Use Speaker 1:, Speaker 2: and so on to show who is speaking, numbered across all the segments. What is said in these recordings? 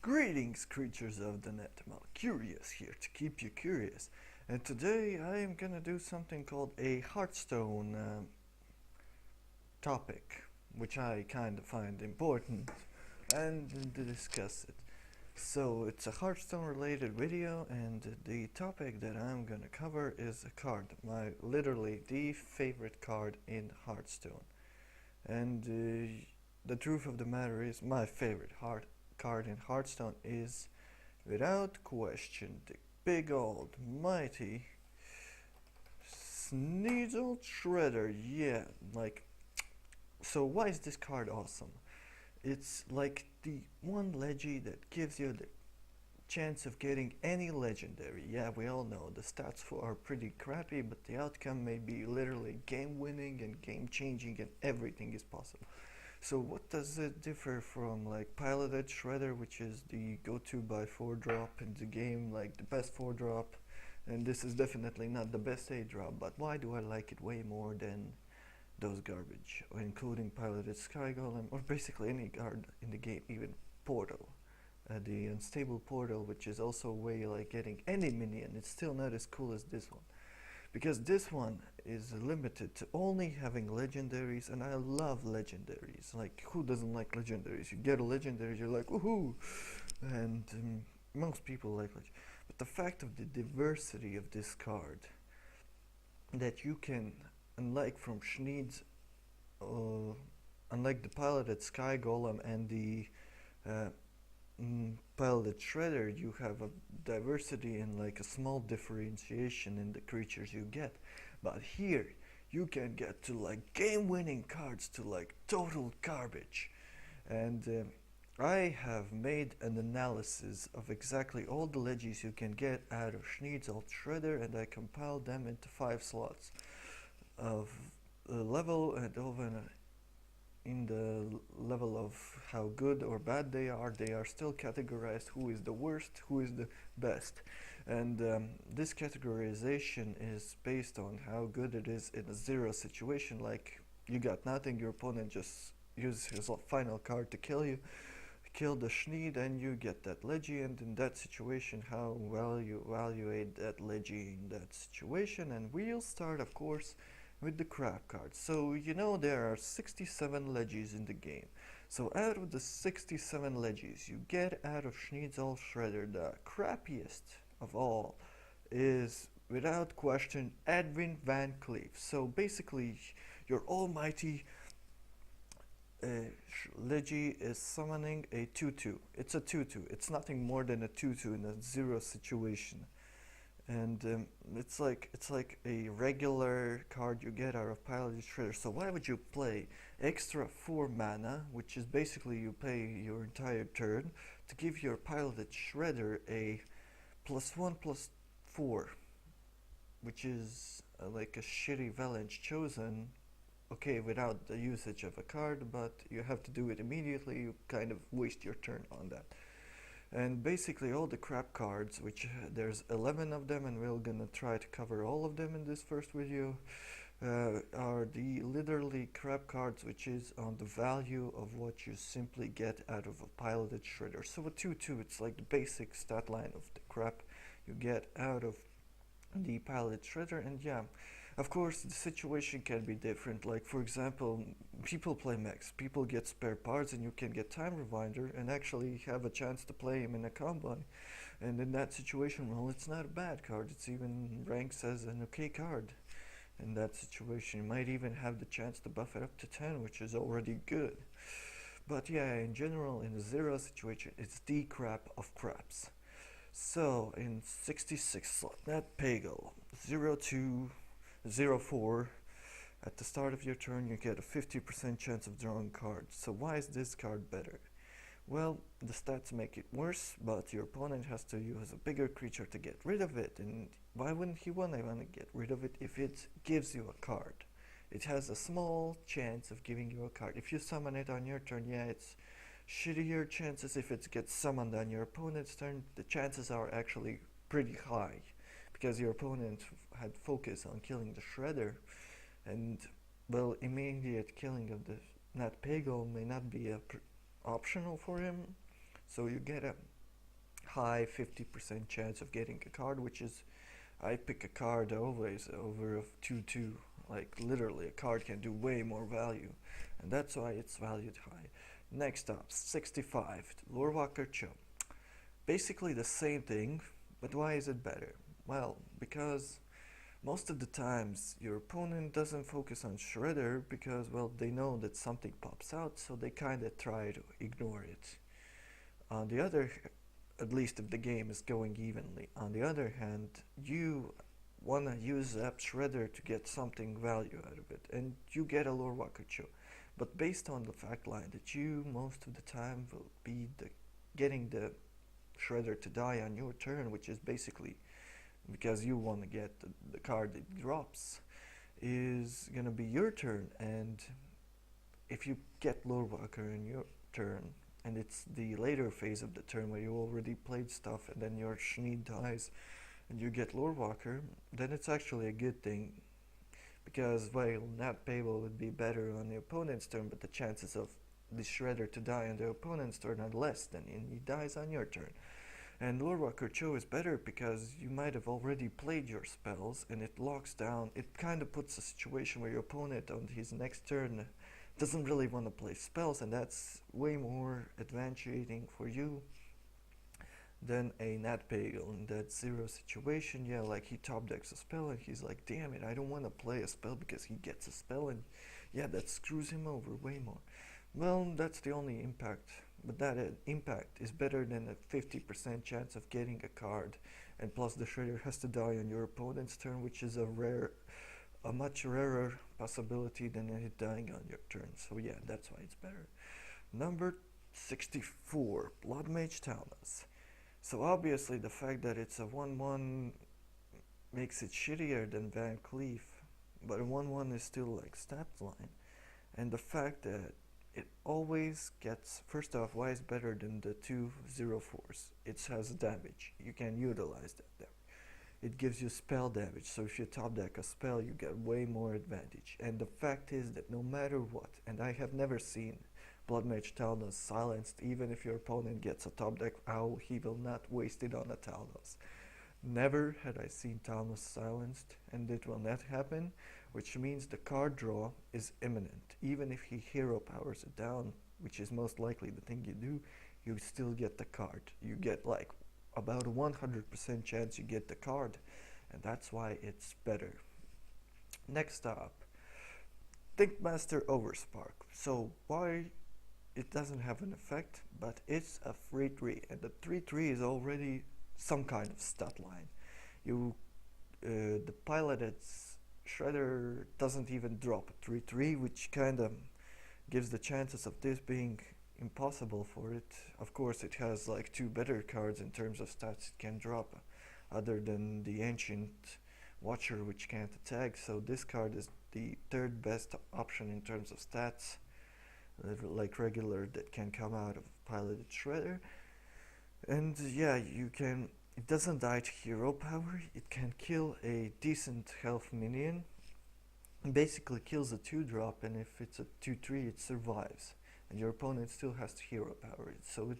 Speaker 1: Greetings, creatures of the net. Curious here to keep you curious. And today I am gonna do something called a Hearthstone topic, which I kind of find important, and to discuss it. So it's a Hearthstone related video, and the topic that I'm gonna cover is a card, literally the favorite card in Hearthstone. And the truth of the matter is, my favorite card in Hearthstone is, without question, the big old mighty Sneed Shredder. Yeah, so why is this card awesome? It's like the one leggy that gives you the chance of getting any legendary. Yeah, we all know the stats are pretty crappy, but the outcome may be literally game winning and game changing, and everything is possible. So what does it differ from like Piloted Shredder, which is the go-to by 4-drop in the game, like the best 4-drop, and this is definitely not the best 8-drop, but why do I like it way more than those garbage, including Piloted Sky Golem, or basically any card in the game, even Portal. The unstable Portal, which is also a way like getting any minion, it's still not as cool as this one. Because this one is limited to only having legendaries, and I love legendaries. Like, who doesn't like legendaries? You get a legendary, you're like, woohoo! And most people like legendaries. But the fact of the diversity of this card, that you can, unlike from Sneed's, unlike the Piloted Sky Golem and the Piloted Shredder, you have a diversity and like a small differentiation in the creatures you get. But here, you can get to like game-winning cards to like total garbage. And I have made an analysis of exactly all the legis you can get out of Sneed's Shredder, and I compiled them into 5 slots of level and over in the level of how good or bad they are still categorized who is the worst, who is the best. And this categorization is based on how good it is in a zero situation, like you got nothing, your opponent just uses his final card to kill you, kill the Sneed, and you get that legi, and in that situation how well you evaluate that legi in that situation. And we'll start, of course, with the crap cards. So you know there are 67 legis in the game. So out of the 67 legis you get out of Sneed's Shredder, the crappiest of all is, without question, Edwin Van Cleef. So basically your almighty legi is summoning a 2-2. It's a 2-2. It's nothing more than a 2-2 in a zero situation. And it's like a regular card you get out of Piloted Shredder. So why would you play extra 4 mana, which is basically you pay your entire turn, to give your Piloted Shredder a +1/+4, which is like a shitty Valence Chosen, okay, without the usage of a card, but you have to do it immediately, you kind of waste your turn on that. And basically all the crap cards, which there's 11 of them, and we're gonna try to cover all of them in this first video, are the literally crap cards, which is on the value of what you simply get out of a Piloted Shredder. So a 2-2, it's like the basic stat line of the crap you get out of the Piloted Shredder. And yeah, of course the situation can be different. Like for example, people play mechs, people get spare parts, and you can get Time Rewinder and actually have a chance to play him in a combine. And in that situation, well, it's not a bad card, it's even ranks as an okay card. In that situation you might even have the chance to buff it up to 10, which is already good. But yeah, in general, in a zero situation, it's the crap of craps. So in 66 slot, that Pagel 0204, at the start of your turn you get a 50% chance of drawing cards. So why is this card better? Well, the stats make it worse, but your opponent has to use a bigger creature to get rid of it. And why wouldn't he want to get rid of it if it gives you a card? It has a small chance of giving you a card. If you summon it on your turn, yeah, it's shittier chances. If it gets summoned on your opponent's turn, the chances are actually pretty high, because your opponent had focus on killing the Shredder, and well, immediate killing of the Nat Pagel may not be optional for him. So you get a high 50% chance of getting a card, which is, I pick a card always over a 2-2. Like literally, a card can do way more value, and that's why it's valued high. Next up, 65, Lorewalker Cho. Basically the same thing, but why is it better? Well, because most of the times your opponent doesn't focus on Shredder because, well, they know that something pops out, so they kinda try to ignore it. On the other, at least if the game is going evenly. On the other hand, you wanna use that Shredder to get something value out of it, and you get a Lore Walker Cho. But based on the fact line that you most of the time will be getting the Shredder to die on your turn, which is basically because you want to get the card that drops, is gonna be your turn. And if you get Lore Walker in your turn, and it's the later phase of the turn where you already played stuff and then your Sneed dies and you get Lore Walker, then it's actually a good thing. Because, well, Nat Babel would be better on the opponent's turn, but the chances of the Shredder to die on the opponent's turn are less than he dies on your turn. And Lore Walker Cho is better because you might have already played your spells and it locks down, it kind of puts a situation where your opponent on his next turn doesn't really want to play spells, and that's way more advantageous for you than a Nat Bagel in that zero situation. Yeah, like he top decks a spell and he's like, damn it, I don't want to play a spell because he gets a spell, and yeah, that screws him over way more. Well, that's the only impact, but that impact is better than a 50% chance of getting a card, and plus the Shredder has to die on your opponent's turn, which is a much rarer possibility than it dying on your turn. So yeah, that's why it's better. Number 64, Blood Mage Talmas. So obviously the fact that it's a 1-1 makes it shittier than Van Cleef, but a 1-1 is still like stat line. And the fact that it always gets, first off, why is better than the 2/0/4s? It has damage. You can utilize that damage. It gives you spell damage, so if you top deck a spell, you get way more advantage. And the fact is that no matter what, and I have never seen Blood Mage Talnos silenced, even if your opponent gets a top deck owl, he will not waste it on a Talnos. Never had I seen Talnos silenced, and it will not happen, which means the card draw is imminent. Even if he hero powers it down, which is most likely the thing you do, you still get the card. You get like about a 100% chance you get the card, and that's why it's better. Next up, Thinkmaster Overspark. So why it doesn't have an effect, but it's a 3/3, and the 3/3 is already some kind of stat line. The piloted Shredder doesn't even drop a 3/3, which kind of gives the chances of this being impossible for it. Of course, it has like two better cards in terms of stats it can drop, other than the Ancient Watcher, which can't attack. So this card is the third best option in terms of stats, like regular, that can come out of piloted Shredder. And yeah, it doesn't die to hero power. It can kill a decent health minion. It basically kills a 2-drop, and if it's a 2/3, it survives. And your opponent still has to hero power it, so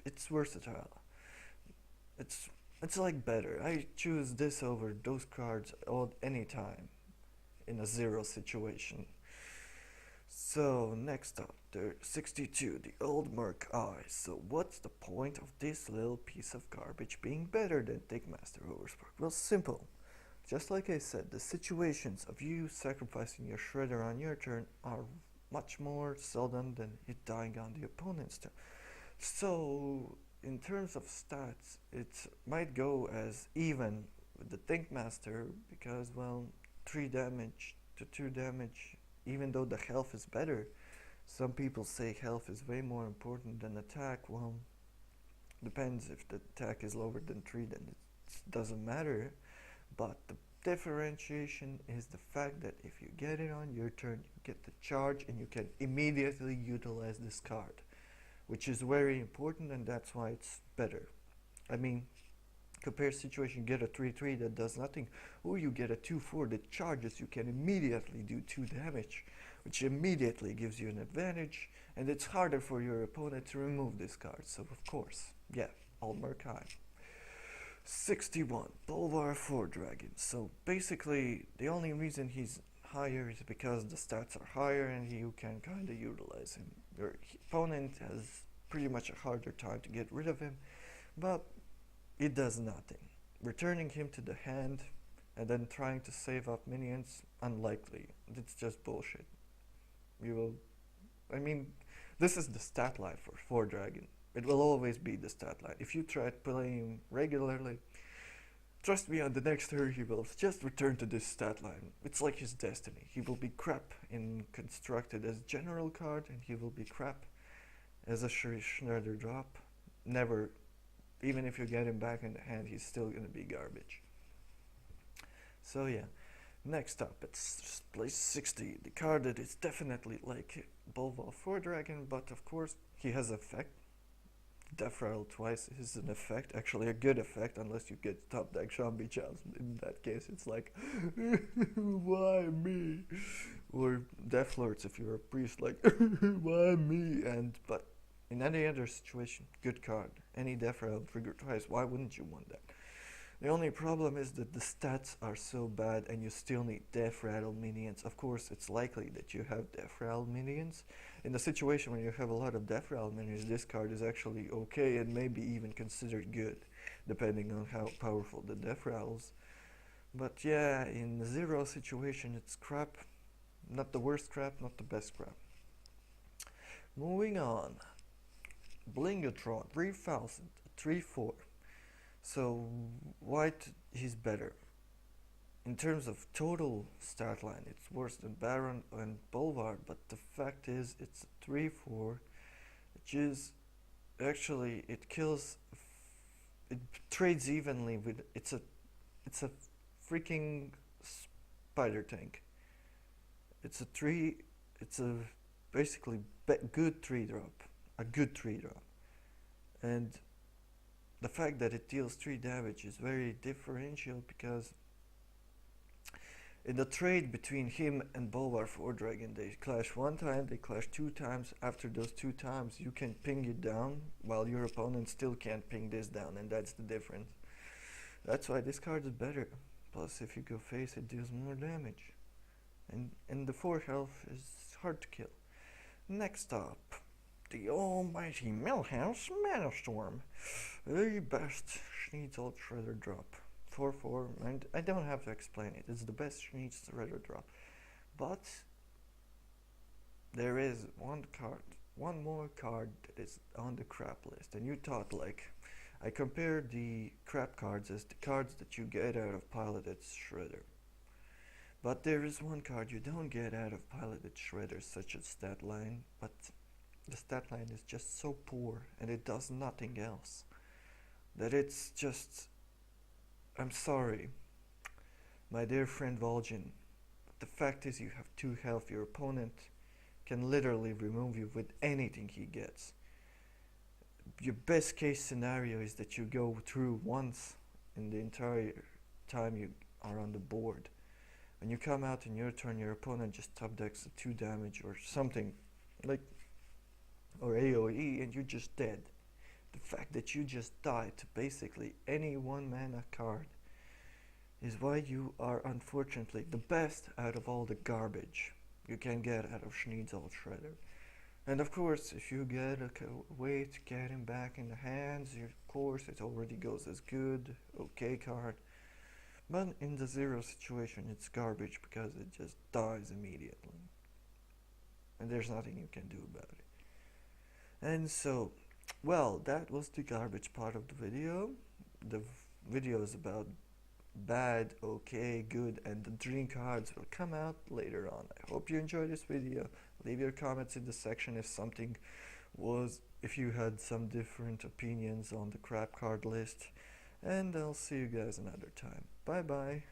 Speaker 1: it's versatile. It's like better. I choose this over those cards any time in a 0 situation. So next up, the 62, the Old Merc Eye. So what's the point of this little piece of garbage being better than Thinkmaster Overspark? Well, simple. Just like I said, the situations of you sacrificing your Shredder on your turn are much more seldom than it dying on the opponent's turn. So in terms of stats, it might go as even with the Thinkmaster because, well, 3 damage to 2 damage, even though the health is better. Some people say health is way more important than attack. Well, depends. If the attack is lower than 3, then it doesn't matter. But the differentiation is the fact that if you get it on your turn, you get the charge and you can immediately utilize this card, which is very important, and that's why it's better. I mean, compare situation, you get a 3/3 that does nothing, or you get a 2/4 that charges, you can immediately do 2 damage, which immediately gives you an advantage, and it's harder for your opponent to remove this card. So of course, yeah, Almerkai. 61, Bolvar 4 Dragon. So basically, the only reason he's higher is because the stats are higher and you can kind of utilize him. Your opponent has pretty much a harder time to get rid of him, but it does nothing. Returning him to the hand and then trying to save up minions, unlikely. It's just bullshit. You will, I mean, this is the stat line for 4 Dragon. It will always be the stat line. If you try playing him regularly, trust me, on the next turn he will just return to this stat line. It's like his destiny. He will be crap in constructed as general card, and he will be crap as a Shredder drop. Never, even if you get him back in the hand, he's still gonna be garbage. So yeah, next up it's place 60, the card that is definitely like Bolvar 4 Dragon, but of course he has effect. Death Rattle twice is an effect, actually a good effect, unless you get top deck Shambi Chance. In that case, it's like, why me? Or Death Lords if you're a priest, like, why me? But in any other situation, good card. Any Death Rattle trigger twice, why wouldn't you want that? The only problem is that the stats are so bad and you still need Death Rattle minions. Of course, it's likely that you have Death Rattle minions. In the situation when you have a lot of Death Rattle minions, this card is actually okay and maybe even considered good, depending on how powerful the Death Rattles. But yeah, in the 0 situation, it's crap. Not the worst crap, not the best crap. Moving on. Blingatron 3000, 3-4. So white, he's better. In terms of total stat line, it's worse than Baron and Bolvar, but the fact is it's a 3-4, which is actually, it kills, it trades evenly with, it's a freaking spider tank. It's a basically good 3-drop, a good 3-drop. And the fact that it deals 3 damage is very differential, because in the trade between him and Bolvar 4 Dragon, they clash 1 time, they clash 2 times. After those 2 times, you can ping it down, while your opponent still can't ping this down, and that's the difference. That's why this card is better. Plus, if you go face, it deals more damage. And the 4 health is hard to kill. Next up, the almighty Millhouse Manastorm. The best Sneed Alt Shredder drop. 4-4, and I don't have to explain it. It's the best Sneed Shredder drop. But there is one more card that is on the crap list. And you thought, like, I compared the crap cards as the cards that you get out of Piloted Shredder. But there is one card you don't get out of Piloted Shredder, such as Stat Line, but the stat line is just so poor and it does nothing else that it's just, I'm sorry, my dear friend Vol'jin, but the fact is you have 2 health. Your opponent can literally remove you with anything he gets. Your best case scenario is that you go through once in the entire time you are on the board. When you come out in your turn, your opponent just top decks a 2 damage or something, like, or AoE, and you're just dead. The fact that you just died to basically any 1 mana card is why you are unfortunately the best out of all the garbage you can get out of Sneed Alt Shredder. And of course, if you get a way to get him back in the hands, of course it already goes as good, okay card. But in the 0 situation, it's garbage because it just dies immediately. And there's nothing you can do about it. And so, well, that was the garbage part of the video. The video is about bad, okay, good, and the dream cards will come out later on. I hope you enjoyed this video. Leave your comments in the section if you had some different opinions on the crap card list. And I'll see you guys another time. Bye bye.